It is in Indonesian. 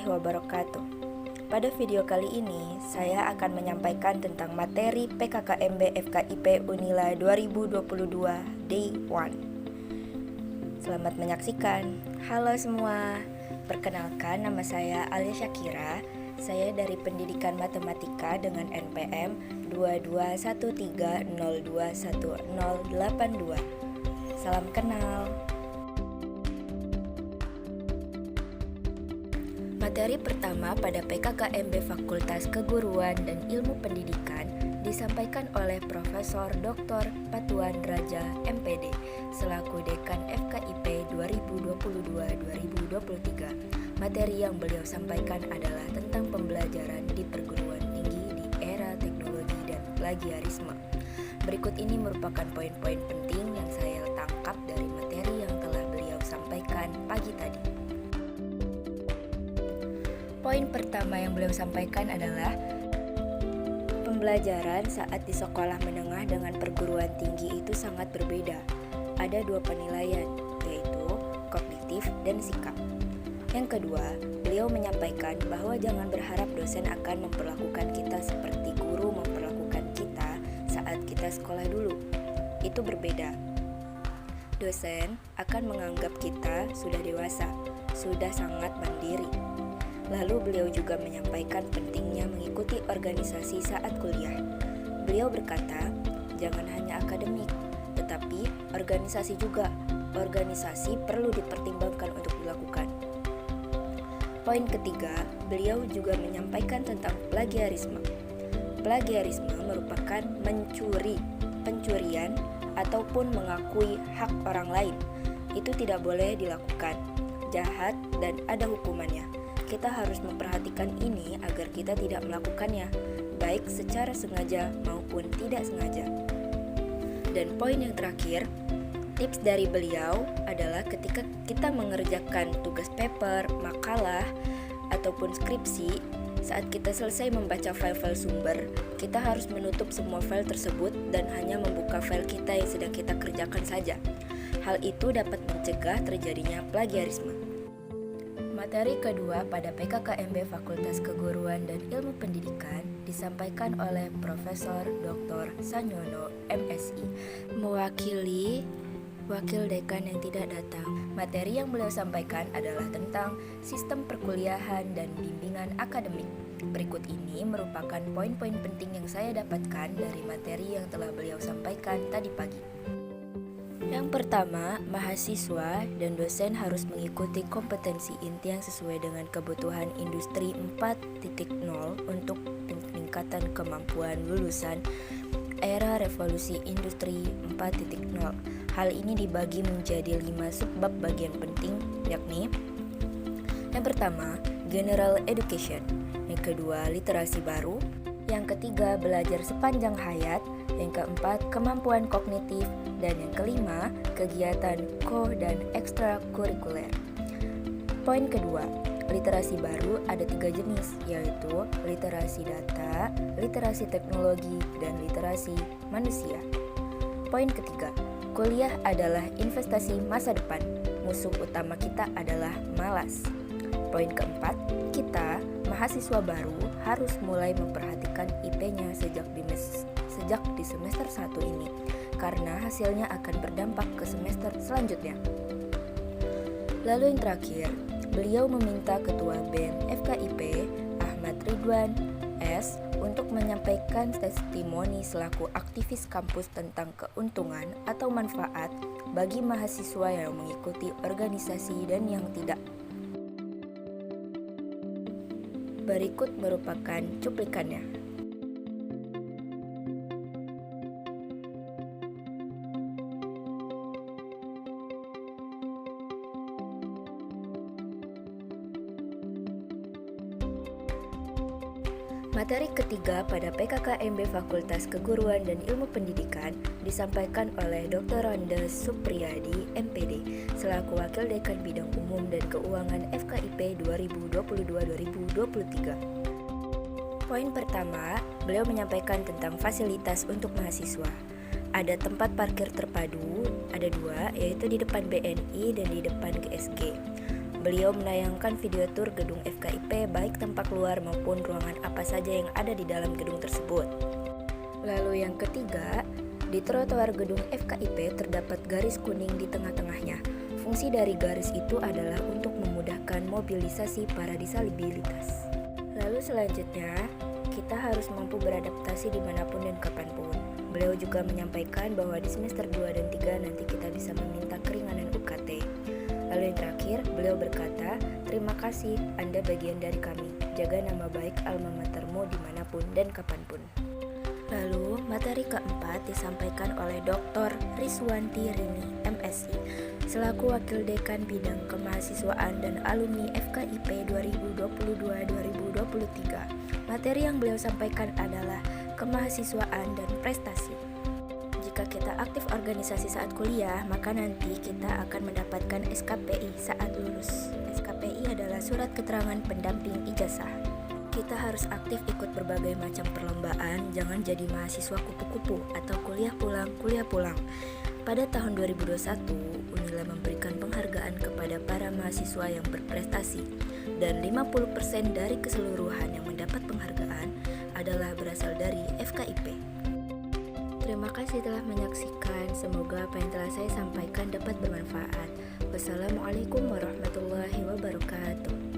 wabarakatuh. Pada video kali ini, saya akan menyampaikan tentang materi PKKMB FKIP Unila 2022 Day 1. Selamat menyaksikan. Halo semua, perkenalkan nama saya Alia Syakira. Saya dari Pendidikan Matematika dengan NPM 2213021082. Salam kenal. Materi pertama pada PKKMB Fakultas Keguruan dan Ilmu Pendidikan disampaikan oleh Profesor Dr. Patuan Raja MPD selaku Dekan FKIP 2022-2023. Materi yang beliau sampaikan adalah tentang pembelajaran di perguruan tinggi di era teknologi dan plagiarisme. Berikut ini merupakan poin-poin penting yang saya tangkap dari materi yang telah beliau sampaikan pagi tadi. Poin pertama yang beliau sampaikan adalah pembelajaran saat di sekolah menengah dengan perguruan tinggi itu sangat berbeda. Ada dua penilaian, yaitu kognitif dan sikap. Yang kedua, beliau menyampaikan bahwa jangan berharap dosen akan memperlakukan kita seperti guru memperlakukan kita saat kita sekolah dulu. Itu berbeda. Dosen akan menganggap kita sudah dewasa, sudah sangat mandiri. Lalu beliau juga menyampaikan pentingnya mengikuti organisasi saat kuliah. Beliau berkata, jangan hanya akademik, tetapi organisasi juga. Organisasi perlu dipertimbangkan untuk dilakukan. Poin ketiga, beliau juga menyampaikan tentang plagiarisme. Plagiarisme merupakan pencurian ataupun mengakui hak orang lain. Itu tidak boleh dilakukan, jahat dan ada hukumannya. Kita harus memperhatikan ini agar kita tidak melakukannya, baik secara sengaja maupun tidak sengaja. Dan poin yang terakhir, tips dari beliau adalah ketika kita mengerjakan tugas paper, makalah, ataupun skripsi, saat kita selesai membaca file-file sumber, kita harus menutup semua file tersebut dan hanya membuka file kita yang sedang kita kerjakan saja. Hal itu dapat mencegah terjadinya plagiarisme. Materi kedua pada PKKMB Fakultas Keguruan dan Ilmu Pendidikan disampaikan oleh Profesor Dr. Sanyono MSI, mewakili Wakil Dekan yang tidak datang. Materi yang beliau sampaikan adalah tentang sistem perkuliahan dan bimbingan akademik. Berikut ini merupakan poin-poin penting yang saya dapatkan dari materi yang telah beliau sampaikan tadi pagi. Yang pertama, mahasiswa dan dosen harus mengikuti kompetensi inti yang sesuai dengan kebutuhan industri 4.0 untuk peningkatan kemampuan lulusan era revolusi industri 4.0. Hal ini dibagi menjadi 5 subbab bagian penting, yakni yang pertama, general education, yang kedua, literasi baru, yang ketiga, belajar sepanjang hayat, yang keempat, kemampuan kognitif, dan yang kelima, kegiatan dan ekstrakurikuler. Poin kedua, literasi baru ada 3 jenis, yaitu literasi data, literasi teknologi, dan literasi manusia. Poin ketiga, kuliah adalah investasi masa depan. Musuh utama kita adalah malas. Poin keempat, kita, mahasiswa baru, harus mulai memperhatikan IP-nya sejak di semester 1 ini, karena hasilnya akan berdampak ke semester selanjutnya. Lalu yang terakhir, beliau meminta Ketua BEM FKIP, Ahmad Ridwan S., untuk menyampaikan testimoni selaku aktivis kampus tentang keuntungan atau manfaat bagi mahasiswa yang mengikuti organisasi dan yang tidak. Berikut merupakan cuplikannya. Materi ketiga pada PKKMB Fakultas Keguruan dan Ilmu Pendidikan disampaikan oleh Dr. Randa Supriyadi, MPD, selaku Wakil Dekan Bidang Umum dan Keuangan FKIP 2022-2023. Poin pertama, beliau menyampaikan tentang fasilitas untuk mahasiswa. Ada tempat parkir terpadu, ada 2, yaitu di depan BNI dan di depan GSG. Beliau menayangkan video tur gedung FKIP baik tampak luar maupun ruangan apa saja yang ada di dalam gedung tersebut. Lalu yang ketiga, di trotoar gedung FKIP terdapat garis kuning di tengah-tengahnya. Fungsi dari garis itu adalah untuk memudahkan mobilisasi para disabilitas. Lalu selanjutnya, kita harus mampu beradaptasi dimanapun dan kapanpun. Beliau juga menyampaikan bahwa di semester 2 dan 3 nanti kita bisa meminta keringanan UKT. Lalu yang terakhir, beliau berkata, terima kasih, Anda bagian dari kami. Jaga nama baik alma matermu dimanapun dan kapanpun. Lalu, materi keempat disampaikan oleh Dr. Rizwanti Rini, MSc, selaku Wakil Dekan Bidang Kemahasiswaan dan Alumni FKIP 2022-2023. Materi yang beliau sampaikan adalah kemahasiswaan dan prestasi. Jika kita aktif organisasi saat kuliah, maka nanti kita akan mendapatkan SKPI saat lulus. SKPI adalah surat keterangan pendamping ijazah. Kita harus aktif ikut berbagai macam perlombaan, jangan jadi mahasiswa kupu-kupu atau kuliah pulang. Pada tahun 2021, Unila memberikan penghargaan kepada para mahasiswa yang berprestasi, dan 50% dari keseluruhan yang mendapat penghargaan adalah berasal dari FKIP. Terima kasih telah menyaksikan. Semoga apa yang telah saya sampaikan dapat bermanfaat. Wassalamualaikum warahmatullahi wabarakatuh.